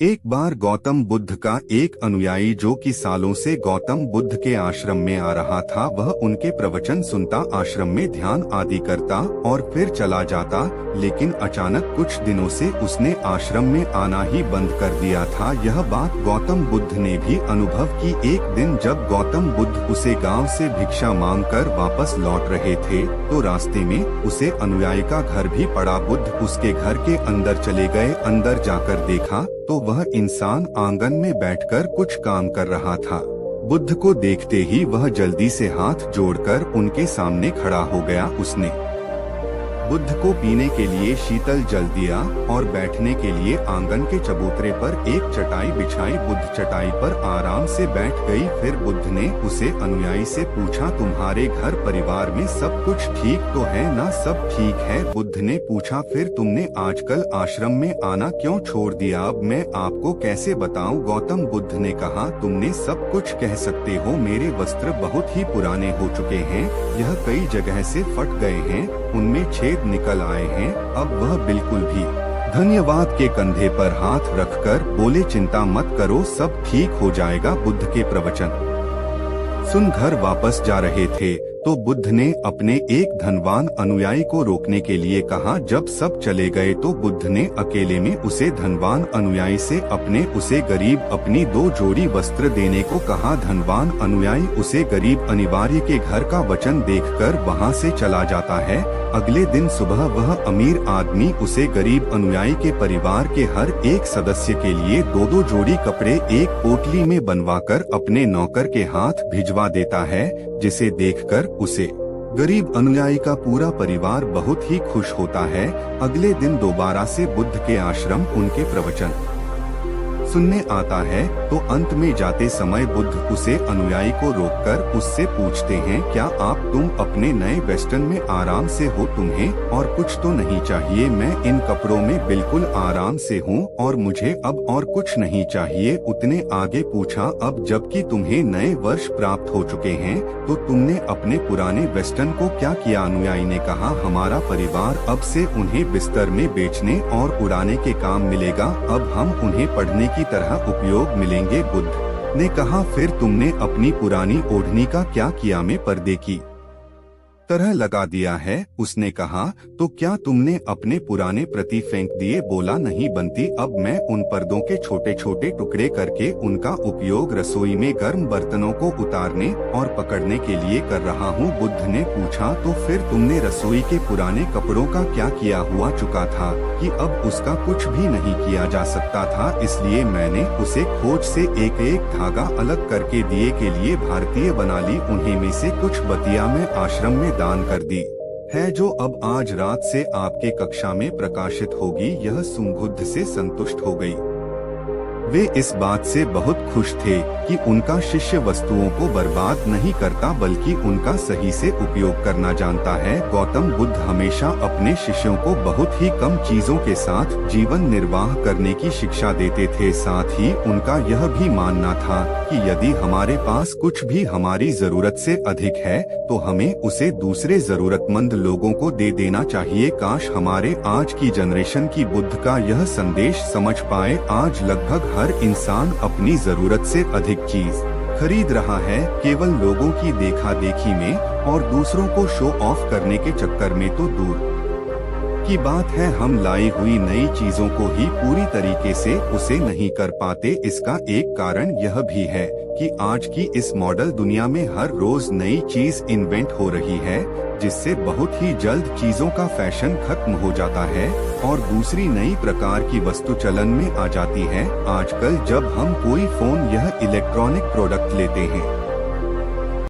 एक बार गौतम बुद्ध का एक अनुयायी जो कि सालों से गौतम बुद्ध के आश्रम में आ रहा था, वह उनके प्रवचन सुनता, आश्रम में ध्यान आदि करता और फिर चला जाता। लेकिन अचानक कुछ दिनों से उसने आश्रम में आना ही बंद कर दिया था। यह बात गौतम बुद्ध ने भी अनुभव की। एक दिन जब गौतम बुद्ध उसे गांव से भिक्षा मांगकर वापस लौट रहे थे, तो रास्ते में उसे अनुयायी का घर भी पड़ा। बुद्ध उसके घर के अंदर चले गए। अंदर जाकर देखा तो वह इंसान आंगन में बैठकर कुछ काम कर रहा था। बुद्ध को देखते ही वह जल्दी से हाथ जोड़कर उनके सामने खड़ा हो गया। उसने बुद्ध को पीने के लिए शीतल जल दिया और बैठने के लिए आंगन के चबूतरे पर एक चटाई बिछाई। बुद्ध चटाई पर आराम से बैठ गई। फिर बुद्ध ने उसे अनुयायी से पूछा, तुम्हारे घर परिवार में सब कुछ ठीक तो है ना? सब ठीक है, बुद्ध ने पूछा। फिर तुमने आजकल आश्रम में आना क्यों छोड़ दिया? अब मैं आपको कैसे बताऊं? गौतम बुद्ध ने कहा, तुमने सब कुछ कह सकते हो, मेरे वस्त्र बहुत ही पुराने हो चुके हैं, यह कई जगह से फट गए हैं, उनमें छेद निकल आए हैं। अब वह बिल्कुल भी धन्यवाद के कंधे पर हाथ रखकर बोले, चिंता मत करो, सब ठीक हो जाएगा। बुद्ध के प्रवचन सुन घर वापस जा रहे थे तो बुद्ध ने अपने एक धनवान अनुयायी को रोकने के लिए कहा। जब सब चले गए तो बुद्ध ने अकेले में उसे धनवान अनुयायी से उसे गरीब अपनी 2 जोड़ी वस्त्र देने को कहा। धनवान अनुयायी उसे गरीब अनिवार्य के घर का वचन देखकर वहां से चला जाता है। अगले दिन सुबह वह अमीर आदमी उसे गरीब अनुयायी के परिवार के हर एक सदस्य के लिए 2-2 जोड़ी कपड़े एक पोटली में बनवाकर अपने नौकर के हाथ भिजवा देता है, जिसे देखकर उसे गरीब अनुयायी का पूरा परिवार बहुत ही खुश होता है। अगले दिन दोबारा से बुद्ध के आश्रम उनके प्रवचन सुनने आता है तो अंत में जाते समय बुद्ध उसे अनुयायी को रोककर उससे पूछते हैं, क्या तुम अपने नए वेस्टर्न में आराम से हो? तुम्हें और कुछ तो नहीं चाहिए? मैं इन कपड़ों में बिल्कुल आराम से हूँ और मुझे अब और कुछ नहीं चाहिए। उतने आगे पूछा, अब जबकि तुम्हें नए वर्ष प्राप्त हो चुके हैं तो तुमने अपने पुराने वेस्टर्न को क्या किया? अनुयायी ने कहा, हमारा परिवार अब से उन्हें बिस्तर में बेचने और उड़ाने के काम मिलेगा, अब हम उन्हें पढ़ने की तरह उपयोग मिलेंगे। बुद्ध ने कहा, फिर तुमने अपनी पुरानी ओढ़नी का क्या किया? में पर्दे की तरह लगा दिया है। उसने कहा, तो क्या तुमने अपने पुराने प्रति फेंक दिए? बोला, नहीं बनती, अब मैं उन पर्दों के छोटे छोटे टुकड़े करके उनका उपयोग रसोई में गर्म बर्तनों को उतारने और पकड़ने के लिए कर रहा हूँ। बुद्ध ने पूछा, तो फिर तुमने रसोई के पुराने कपड़ों का क्या किया? हुआ चुका था कि अब उसका कुछ भी नहीं किया जा सकता था, इसलिए मैंने उसे खोज से एक एक धागा अलग करके दिए के लिए भारतीय बना ली। उन्हीं में से कुछ बतिया मैं आश्रम में दान कर दी है, जो अब आज रात से आपके कक्षा में प्रकाशित होगी। यह सुन बुद्ध से संतुष्ट हो गई। वे इस बात से बहुत खुश थे कि उनका शिष्य वस्तुओं को बर्बाद नहीं करता बल्कि उनका सही से उपयोग करना जानता है। गौतम बुद्ध हमेशा अपने शिष्यों को बहुत ही कम चीजों के साथ जीवन निर्वाह करने की शिक्षा देते थे। साथ ही उनका यह भी मानना था कि यदि हमारे पास कुछ भी हमारी जरूरत से अधिक है तो हमें उसे दूसरे जरूरतमंद लोगों को दे देना चाहिए। काश हमारे आज की जनरेशन की बुद्ध का यह संदेश समझ पाए। आज लगभग हर इंसान अपनी जरूरत से अधिक चीज खरीद रहा है, केवल लोगों की देखा देखी में और दूसरों को शो ऑफ करने के चक्कर में। तो दूर की बात है, हम लाई हुई नई चीजों को ही पूरी तरीके से उसे नहीं कर पाते। इसका एक कारण यह भी है कि आज की इस मॉडल दुनिया में हर रोज नई चीज इन्वेंट हो रही है, जिससे बहुत ही जल्द चीजों का फैशन खत्म हो जाता है और दूसरी नई प्रकार की वस्तु चलन में आ जाती है। आजकल जब हम कोई फोन, यह इलेक्ट्रॉनिक प्रोडक्ट लेते हैं